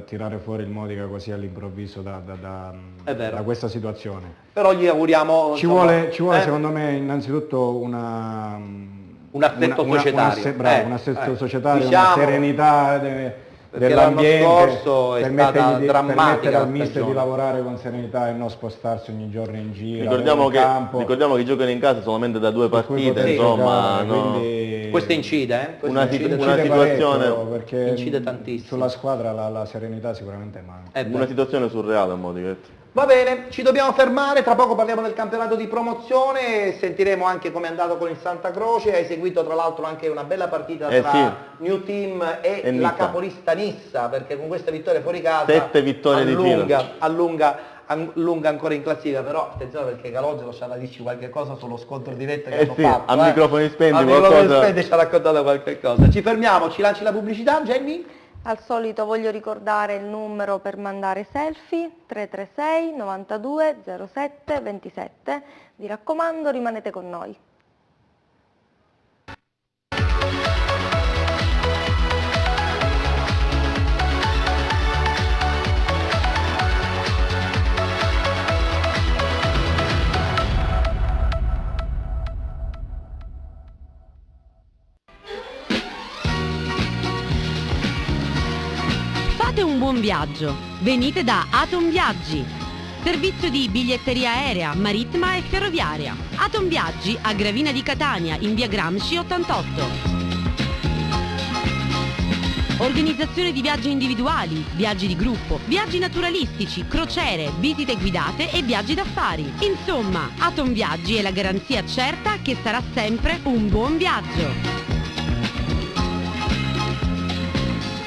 Speaker 4: tirare fuori il Modica così all'improvviso da questa situazione.
Speaker 1: Però gli auguriamo...
Speaker 4: Ci vuole secondo me innanzitutto un
Speaker 1: assetto societario.
Speaker 4: Un assetto societario,
Speaker 1: diciamo,
Speaker 4: una serenità dell'ambiente,
Speaker 1: scorso è stata drammatica,
Speaker 4: permettere al mister di lavorare con serenità e non spostarsi ogni giorno in giro.
Speaker 2: Ricordiamo che giocano in casa solamente da 2 partite, insomma,
Speaker 4: quindi
Speaker 1: questo incide,
Speaker 2: una situazione
Speaker 4: perché
Speaker 1: incide tantissimo.
Speaker 4: Sulla squadra la serenità sicuramente manca.
Speaker 2: Una situazione surreale a Modica.
Speaker 1: Va bene, ci dobbiamo fermare, tra poco parliamo del campionato di promozione, sentiremo anche come è andato con il Santa Croce, hai seguito tra l'altro anche una bella partita tra New Team e la capolista Nissa, perché con questa vittoria fuori casa
Speaker 2: 7 vittorie di fila
Speaker 1: allunga ancora in classifica, però attenzione perché Calogero c'ha da dirci qualche cosa sullo scontro diretto che hanno fatto.
Speaker 2: A microfoni spenti
Speaker 1: a microfoni spenti ci ha raccontato qualche cosa. Ci fermiamo, ci lanci la pubblicità, Jenny?
Speaker 3: Al solito voglio ricordare il numero per mandare selfie, 336 92 07 27. Vi raccomando, rimanete con noi.
Speaker 6: Fate un buon viaggio. Venite da Atom Viaggi. Servizio di biglietteria aerea, marittima e ferroviaria. Atom Viaggi a Gravina di Catania in via Gramsci 88. Organizzazione di viaggi individuali, viaggi di gruppo, viaggi naturalistici, crociere, visite guidate e viaggi d'affari. Insomma, Atom Viaggi è la garanzia certa che sarà sempre un buon viaggio.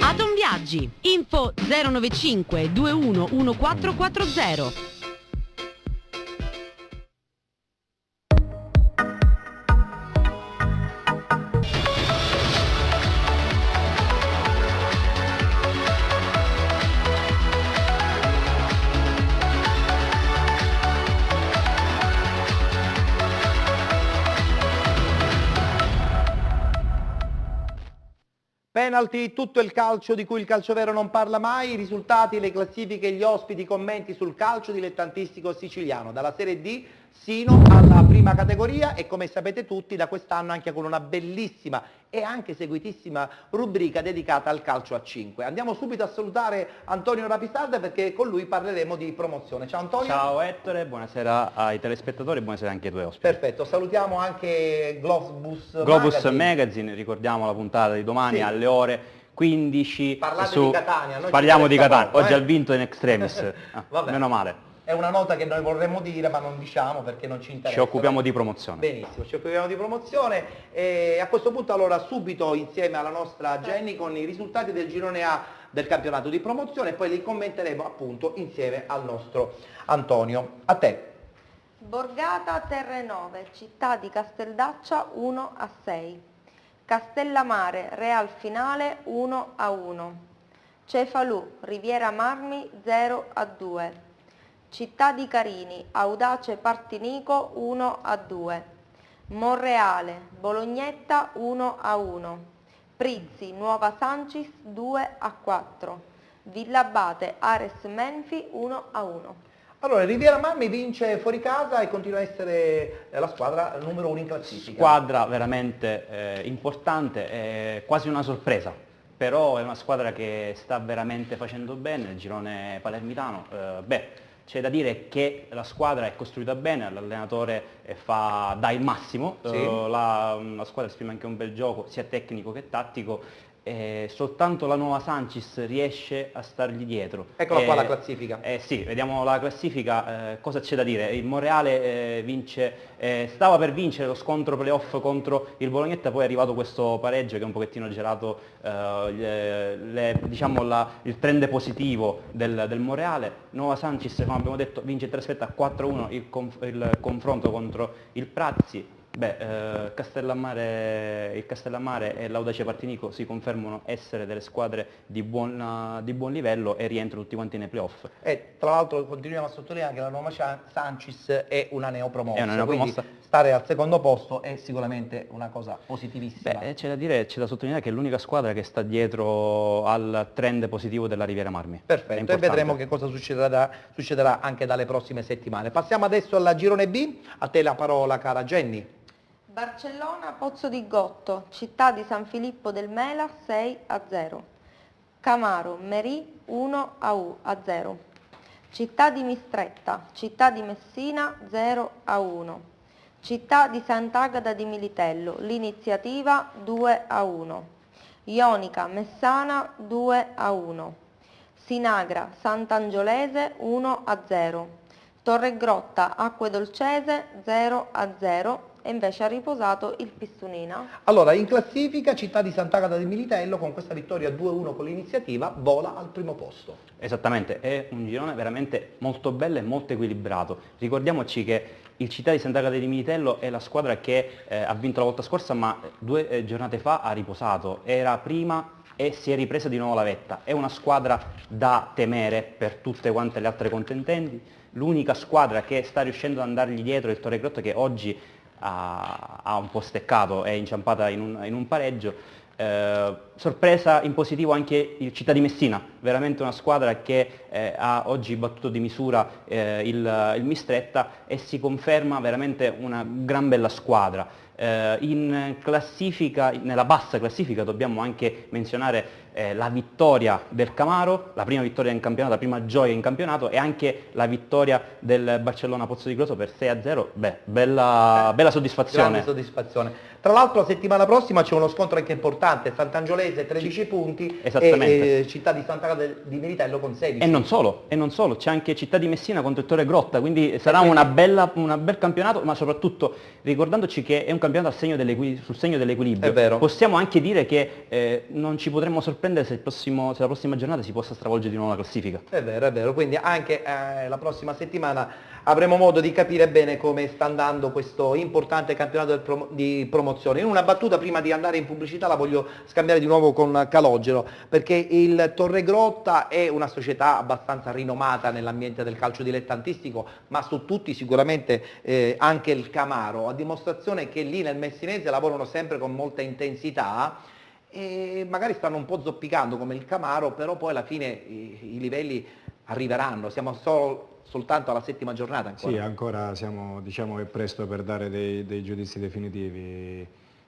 Speaker 6: Atom Viaggi, info 095 21 1440.
Speaker 1: Penalty, tutto il calcio di cui il calcio vero non parla mai, i risultati, le classifiche, gli ospiti, i commenti sul calcio dilettantistico siciliano, dalla Serie D sino alla prima categoria e come sapete tutti da quest'anno anche con una bellissima e anche seguitissima rubrica dedicata al calcio a 5. Andiamo subito a salutare Antonio Rapisarda perché con lui parleremo di promozione. Ciao Antonio.
Speaker 10: Ciao Ettore, buonasera ai telespettatori e buonasera anche ai tuoi ospiti.
Speaker 1: Perfetto, salutiamo anche Globus
Speaker 10: Magazine, ricordiamo la puntata di domani
Speaker 1: sì.
Speaker 10: Alle ore 15.
Speaker 1: Parlate di Catania.
Speaker 10: Parliamo di Catania,
Speaker 1: poco,
Speaker 10: oggi ha vinto in extremis, meno male.
Speaker 1: È una nota che noi vorremmo dire ma non diciamo perché non ci interessa.
Speaker 10: Ci occupiamo di promozione.
Speaker 1: Benissimo, ci occupiamo di promozione e a questo punto allora subito insieme alla nostra Jenny con i risultati del girone A del campionato di promozione e poi li commenteremo appunto insieme al nostro Antonio. A te.
Speaker 3: Borgata Terre 9, Città di Casteldaccia 1-6. Castellamare Real Finale 1-1. Cefalù Riviera Marmi 0-2. Città di Carini Audace Partinico 1-2. Monreale Bolognetta 1-1. Prizzi Nuova Sancis 2-4. Villabate Ares Menfi 1-1.
Speaker 1: Allora, Riviera Marmi vince fuori casa e continua a essere la squadra numero 1 in classifica.
Speaker 10: Squadra veramente importante, quasi una sorpresa, però è una squadra che sta veramente facendo bene, il girone palermitano. C'è da dire che la squadra è costruita bene, l'allenatore dà il massimo,
Speaker 1: sì.
Speaker 10: La squadra esprime anche un bel gioco, sia tecnico che tattico, soltanto la Nuova Sancis riesce a stargli dietro.
Speaker 1: Eccola qua la classifica.
Speaker 10: Sì, vediamo la classifica, cosa c'è da dire? Il Monreale stava per vincere lo scontro playoff contro il Bolognetta, poi è arrivato questo pareggio che è un pochettino gelato il trend positivo del Monreale. Nuova Sancis, come abbiamo detto, vince in trasferta 4-1 il confronto contro il Prazzi. Il Castellammare e l'Audace Partinico si confermano essere delle squadre di buon livello e rientrano tutti quanti nei playoff.
Speaker 1: E tra l'altro continuiamo a sottolineare che la Nuova Sancis è una neopromossa, quindi
Speaker 10: quindi
Speaker 1: stare al secondo posto è sicuramente una cosa positivissima.
Speaker 10: C'è da sottolineare che è l'unica squadra che sta dietro al trend positivo della Riviera Marmi.
Speaker 1: Perfetto, e vedremo che cosa succederà anche dalle prossime settimane. Passiamo adesso alla girone B, a te la parola cara Jenny.
Speaker 3: Barcellona Pozzo di Gotto, Città di San Filippo del Mela 6-0. Camaro Merì 1-0. Città di Mistretta, Città di Messina 0-1. Città di Sant'Agata di Militello, l'Iniziativa 2-1. Ionica Messana 2-1. Sinagra Sant'Angiolese 1-0. Torregrotta Acque Dolcese 0-0. E invece ha riposato il Pistunina.
Speaker 1: Allora, in classifica Città di Sant'Agata di Militello con questa vittoria 2-1 con l'Iniziativa vola al primo posto.
Speaker 10: Esattamente, è un girone veramente molto bello e molto equilibrato. Ricordiamoci che il Città di Sant'Agata di Militello è la squadra che ha vinto la volta scorsa ma 2 giornate fa ha riposato, era prima e si è ripresa di nuovo la vetta. È una squadra da temere per tutte quante le altre contendenti. L'unica squadra che sta riuscendo ad andargli dietro è il Torregrotta che oggi ha un po' steccato, è inciampata in un pareggio. Sorpresa in positivo anche il Città di Messina, veramente una squadra che ha oggi battuto di misura il Mistretta e si conferma veramente una gran bella squadra. In classifica, nella bassa classifica dobbiamo anche menzionare la vittoria del Camaro, la prima vittoria in campionato, la prima gioia in campionato e anche la vittoria del Barcellona Pozzo di Grosso per 6-0, bella soddisfazione.
Speaker 1: Grande soddisfazione. Tra l'altro la settimana prossima c'è uno scontro anche importante, Sant'Angiolese 13 punti e Città di Sant'Agata di Militello con 16.
Speaker 10: E non solo, c'è anche Città di Messina contro il Torregrotta, quindi sarà un bel campionato, ma soprattutto ricordandoci che è un campionato sul segno dell'equilibrio.
Speaker 1: È vero.
Speaker 10: Possiamo anche dire che non ci potremmo sorprendere se la prossima giornata si possa stravolgere di nuovo la classifica.
Speaker 1: È vero, quindi anche la prossima settimana avremo modo di capire bene come sta andando questo importante campionato di promozione. In una battuta prima di andare in pubblicità la voglio scambiare di nuovo con Calogero, perché il Torregrotta è una società abbastanza rinomata nell'ambiente del calcio dilettantistico, ma su tutti sicuramente anche il Camaro, a dimostrazione che lì nel messinese lavorano sempre con molta intensità e magari stanno un po' zoppicando come il Camaro, però poi alla fine i livelli arriveranno, siamo soltanto alla 7ª giornata ancora.
Speaker 4: Sì, ancora diciamo che è presto per dare dei giudizi definitivi.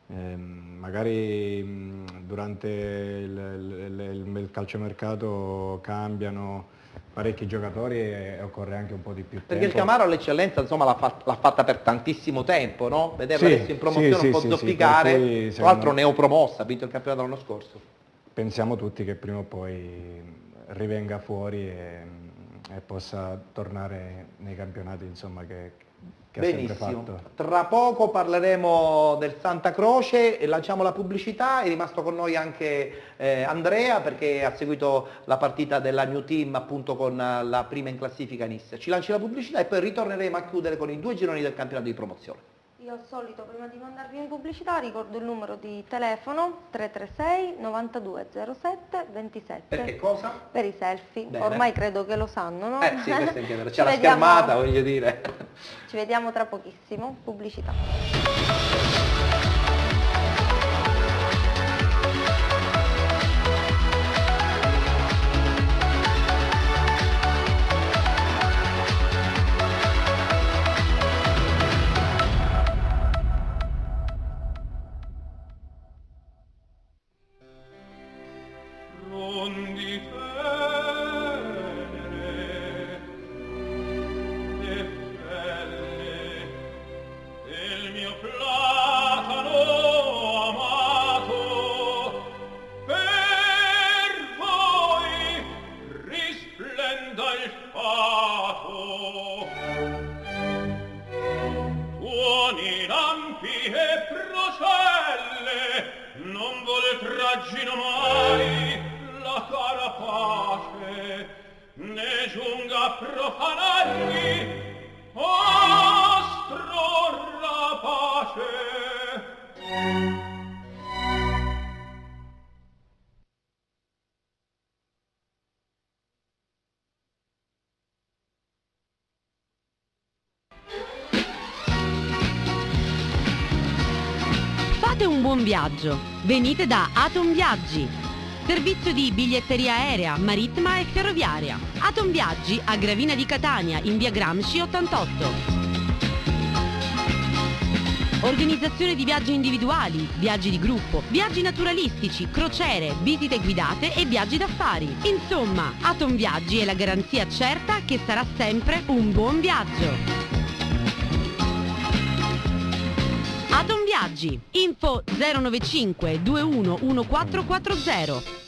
Speaker 4: Magari durante il calciomercato cambiano parecchi giocatori e occorre anche un po' di più tempo.
Speaker 1: Perché il Camaro all'eccellenza insomma l'ha fatta per tantissimo tempo, no? Vederlo
Speaker 4: Sì,
Speaker 1: adesso in promozione
Speaker 4: sì,
Speaker 1: un po'
Speaker 4: sì,
Speaker 1: zoppicare,
Speaker 4: per cui,
Speaker 1: tra l'altro neopromossa, ha vinto il campionato l'anno scorso.
Speaker 4: Pensiamo tutti che prima o poi rivenga fuori e possa tornare nei campionati insomma, che ha sempre
Speaker 1: Benissimo,
Speaker 4: fatto.
Speaker 1: tra poco parleremo del Santa Croce e lanciamo la pubblicità. È rimasto con noi anche Andrea perché ha seguito la partita della New Team appunto con la prima in classifica Nice. Ci lanci la pubblicità e poi ritorneremo a chiudere con i 2 gironi del campionato di promozione.
Speaker 3: Io al solito prima di mandarvi in pubblicità ricordo il numero di telefono 336 9207 27.
Speaker 1: Per che cosa?
Speaker 3: Per i selfie.
Speaker 1: Bene.
Speaker 3: Ormai credo che lo sanno, no?
Speaker 1: Sì, questo è chiaro.
Speaker 3: Ci
Speaker 1: C'è la
Speaker 3: vediamo-
Speaker 1: schermata, voglio dire.
Speaker 3: Ci vediamo tra pochissimo. Pubblicità.
Speaker 7: Rondi tenere e belle del mio platano amato, per voi risplenda il fato. Tuoni lampi e procelle non vuole traggino mai la cara pace, ne giunga a profanarmi astro rapace.
Speaker 6: Fate un buon viaggio. Venite da Atom Viaggi. Servizio di biglietteria aerea, marittima e ferroviaria. Atom Viaggi a Gravina di Catania in via Gramsci 88. Organizzazione di viaggi individuali, viaggi di gruppo, viaggi naturalistici, crociere, visite guidate e viaggi d'affari. Insomma, Atom Viaggi è la garanzia certa che sarà sempre un buon viaggio. Atom Viaggi, info 095 21 1440.